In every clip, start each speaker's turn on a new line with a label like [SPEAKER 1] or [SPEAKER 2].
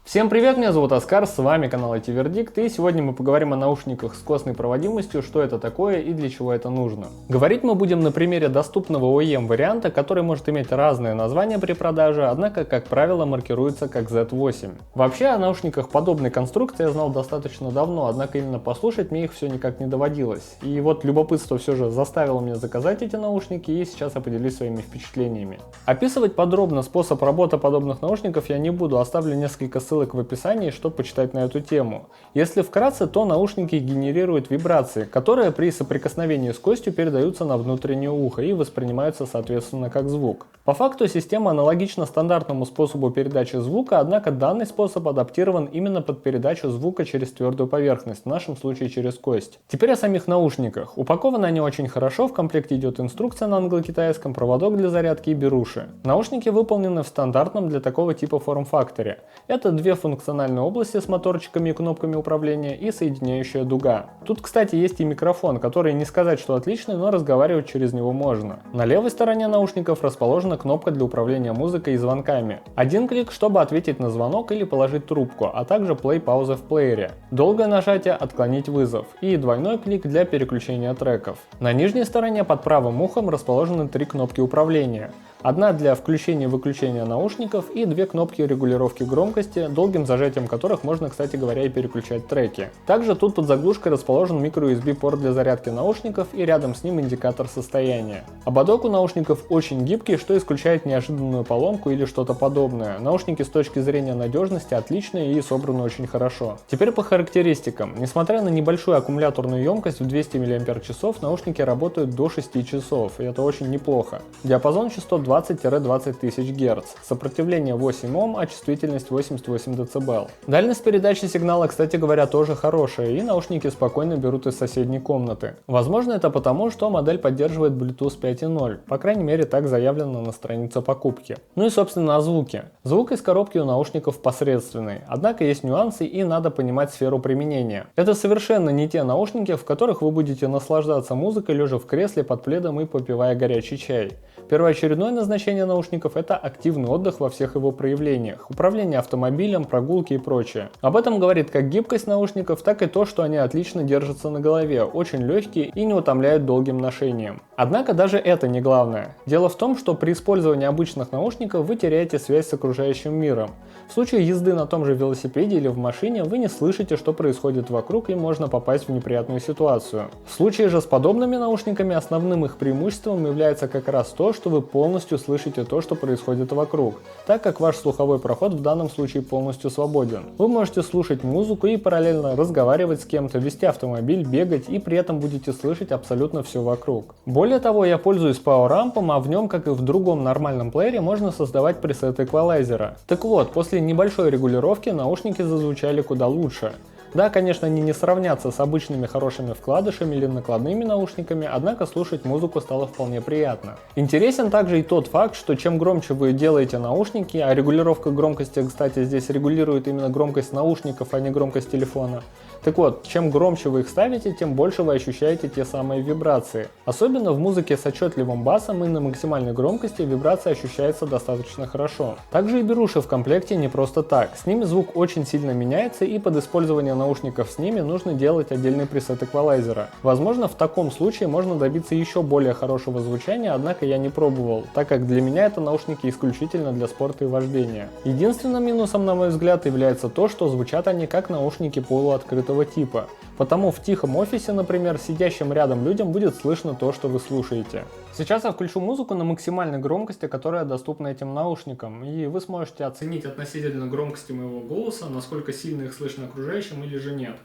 [SPEAKER 1] Всем привет, меня зовут Оскар, с вами канал IT Вердикт, и сегодня мы поговорим о наушниках с костной проводимостью, что это такое и для чего это нужно. Говорить мы будем на примере доступного OEM варианта, который может иметь разные названия при продаже, однако, как правило, маркируется как Z8. Вообще о наушниках подобной конструкции я знал достаточно давно, однако именно послушать мне их все никак не доводилось. И вот любопытство все же заставило меня заказать эти наушники, и сейчас я поделюсь своими впечатлениями. Описывать подробно способ работы подобных наушников я не буду, оставлю несколько ссылок в описании, чтобы почитать на эту тему. Если вкратце, то наушники генерируют вибрации, которые при соприкосновении с костью передаются на внутреннее ухо и воспринимаются соответственно как звук. По факту система аналогична стандартному способу передачи звука, однако данный способ адаптирован именно под передачу звука через твердую поверхность, в нашем случае через кость. Теперь о самих наушниках. Упакованы они очень хорошо, в комплекте идет инструкция на англо-китайском, проводок для зарядки и беруши. Наушники выполнены в стандартном для такого типа форм-факторе. Это две функциональные области с моторчиками и кнопками управления и соединяющая дуга. Тут, кстати, есть и микрофон, который не сказать, что отличный, но разговаривать через него можно. На левой стороне наушников расположена кнопка для управления музыкой и звонками. Один клик, чтобы ответить на звонок или положить трубку, а также плей-пауза в плеере. Долгое нажатие — отклонить вызов. И двойной клик для переключения треков. На нижней стороне под правым ухом расположены три кнопки управления. Одна для включения и выключения наушников и две кнопки регулировки громкости, долгим зажатием которых можно, кстати говоря, и переключать треки. Также тут под заглушкой расположен microUSB порт для зарядки наушников и рядом с ним индикатор состояния. Ободок у наушников очень гибкий, что исключает неожиданную поломку или что-то подобное. Наушники с точки зрения надежности отличные и собраны очень хорошо. Теперь по характеристикам. Несмотря на небольшую аккумуляторную емкость в 200 мАч, наушники работают до 6 часов, и это очень неплохо. Диапазон частот 20-20 тысяч Гц, сопротивление 8 Ом, а чувствительность 88 дБ. Дальность передачи сигнала, кстати говоря, тоже хорошая, и наушники спокойно берут из соседней комнаты. Возможно, это потому, что модель поддерживает Bluetooth 5.0, по крайней мере так заявлено на странице покупки. Ну и собственно о звуке. Звук из коробки у наушников посредственный, однако есть нюансы и надо понимать сферу применения. Это совершенно не те наушники, в которых вы будете наслаждаться музыкой лежа в кресле под пледом и попивая горячий чай. Первоочередное назначение наушников — это активный отдых во всех его проявлениях, управление автомобилем, прогулки и прочее. Об этом говорит как гибкость наушников, так и то, что они отлично держатся на голове, очень легкие и не утомляют долгим ношением. Однако даже это не главное. Дело в том, что при использовании обычных наушников вы теряете связь с окружающим миром. В случае езды на том же велосипеде или в машине вы не слышите, что происходит вокруг, и можно попасть в неприятную ситуацию. В случае же с подобными наушниками основным их преимуществом является как раз то, что вы полностью слышите то, что происходит вокруг, так как ваш слуховой проход в данном случае полностью свободен. Вы можете слушать музыку и параллельно разговаривать с кем-то, вести автомобиль, бегать, и при этом будете слышать абсолютно все вокруг. Более того, я пользуюсь PowerAmp, а в нем, как и в другом нормальном плеере, можно создавать пресеты эквалайзера. Так вот, после небольшой регулировки наушники зазвучали куда лучше. Да, конечно, они не сравнятся с обычными хорошими вкладышами или накладными наушниками, однако слушать музыку стало вполне приятно. Интересен также и тот факт, что чем громче вы делаете наушники, а регулировка громкости, кстати, здесь регулирует именно громкость наушников, а не громкость телефона. Так вот, чем громче вы их ставите, тем больше вы ощущаете те самые вибрации. Особенно в музыке с отчетливым басом и на максимальной громкости вибрация ощущается достаточно хорошо. Также и беруши в комплекте не просто так. С ними звук очень сильно меняется, и под использование наушников с ними нужно делать отдельный пресет эквалайзера. Возможно, в таком случае можно добиться еще более хорошего звучания, однако я не пробовал, так как для меня это наушники исключительно для спорта и вождения. Единственным минусом, на мой взгляд, является то, что звучат они как наушники полуоткрытого типа. Потому в тихом офисе, например, сидящим рядом людям будет слышно то, что вы слушаете. Сейчас я включу музыку на максимальной громкости, которая доступна этим наушникам, и вы сможете оценить относительно громкости моего голоса, насколько сильно их слышно окружающим или же нет.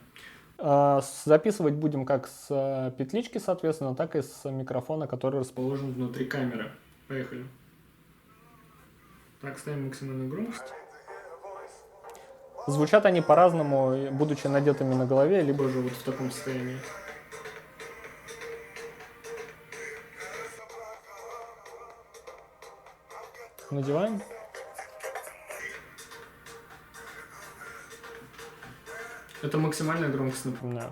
[SPEAKER 1] Записывать будем как с петлички, соответственно, так и с микрофона, который расположен внутри камеры. Поехали. Так, ставим максимальную громкость. Звучат они по-разному, будучи надетыми на голове, либо же вот в таком состоянии. Надеваем. Это максимальная громкость, напоминаю.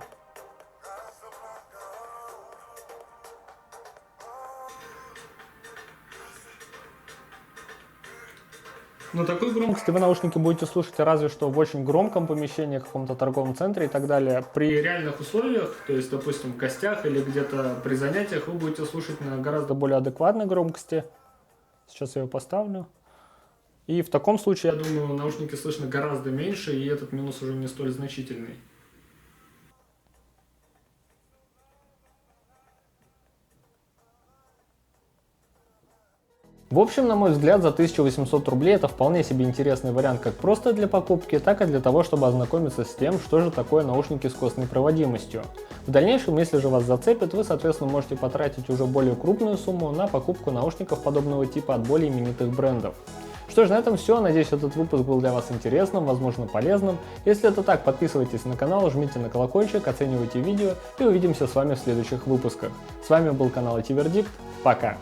[SPEAKER 1] Но такой громкости вы наушники будете слушать разве что в очень громком помещении, в каком-то торговом центре и так далее. При реальных условиях, то есть, допустим, в гостях или где-то при занятиях, вы будете слушать на гораздо более адекватной громкости. Сейчас я ее поставлю. И в таком случае, я думаю, наушники слышно гораздо меньше, и этот минус уже не столь значительный. В общем, на мой взгляд, за 1800 рублей это вполне себе интересный вариант как просто для покупки, так и для того, чтобы ознакомиться с тем, что же такое наушники с костной проводимостью. В дальнейшем, если же вас зацепит, вы, соответственно, можете потратить уже более крупную сумму на покупку наушников подобного типа от более именитых брендов. Что ж, на этом все. Надеюсь, этот выпуск был для вас интересным, возможно, полезным. Если это так, подписывайтесь на канал, жмите на колокольчик, оценивайте видео и увидимся с вами в следующих выпусках. С вами был канал IT Verdict. Пока!